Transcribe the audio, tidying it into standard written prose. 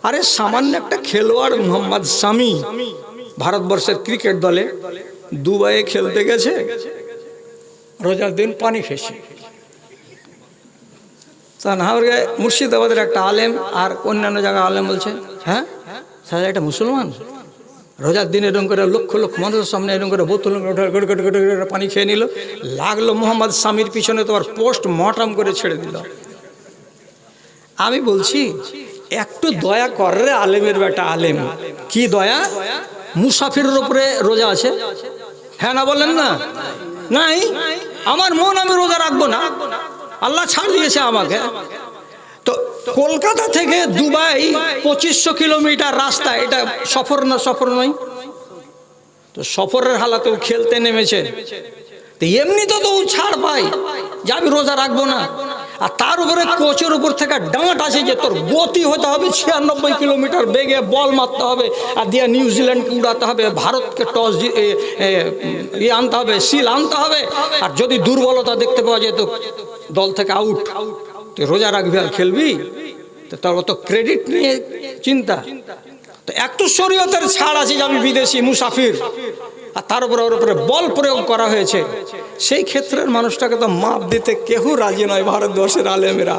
আরে সামান্য একটা খেলোয়াড় মোহাম্মদ শামি ভারতবর্ষের ক্রিকেট দলে দুবাইয়ে খেলতে গেছে, রোজার দিন পানি খেয়েছে। মুর্শিদাবাদের একটা আলেম আর অন্যান্য জায়গায় আলেম বলছে, হ্যাঁ সাজা এটা মুসলমান, রোজার দিন এরকম করে লক্ষ লক্ষ মানুষের সামনে এরকম করে বোতল পানি খেয়ে নিল। লাগলো মোহাম্মদ শামির পিছনে, তো আর পোস্ট মটাম করে ছেড়ে দিল। আমি বলছি একটু দয়া কর রে আলেমের বেটা আলেম। কি দয়া? মুসাফিরের উপরে রোজা আছে, হ্যাঁ না বলেন না? নাই, আমার মন আমি রোজা রাখবো না, আল্লাহ ছাড় দিয়েছে আমাকে। তো কলকাতা থেকে দুবাই 2500 কিলোমিটার রাস্তা, এটা সফর না সফর নয়? তো সফরের হালাতেও খেলতে নেমেছে, তো এমনি তো ছাড় পাই যে আমি রোজা রাখবো না। আর তার উপরে কোচের উপর থেকে ডাঁট আছে যে তোর গতি হতে হবে 96 কিলোমিটার বেগে, বল মারতে হবে আর দিয়ে নিউজিল্যান্ডকে উড়াতে হবে, ভারতকে টস আনতে হবে, সিল আনতে হবে, আর যদি দুর্বলতা দেখতে পাওয়া যায় তো দল থেকে আউট। তুই রোজা রাখবি আর খেলবি? তো তার অত ক্রেডিট নিয়ে চিন্তা। তো একটু শরীয়তের ছাড় আছে যে আমি বিদেশি মুসাফির, আর তার উপরে ওর উপরে বল প্রয়োগ করা হয়েছে, সেই ক্ষেত্রের মানুষটাকে তো মাপ দিতে কেউ রাজি নয় ভারতবর্ষের আলেমেরা।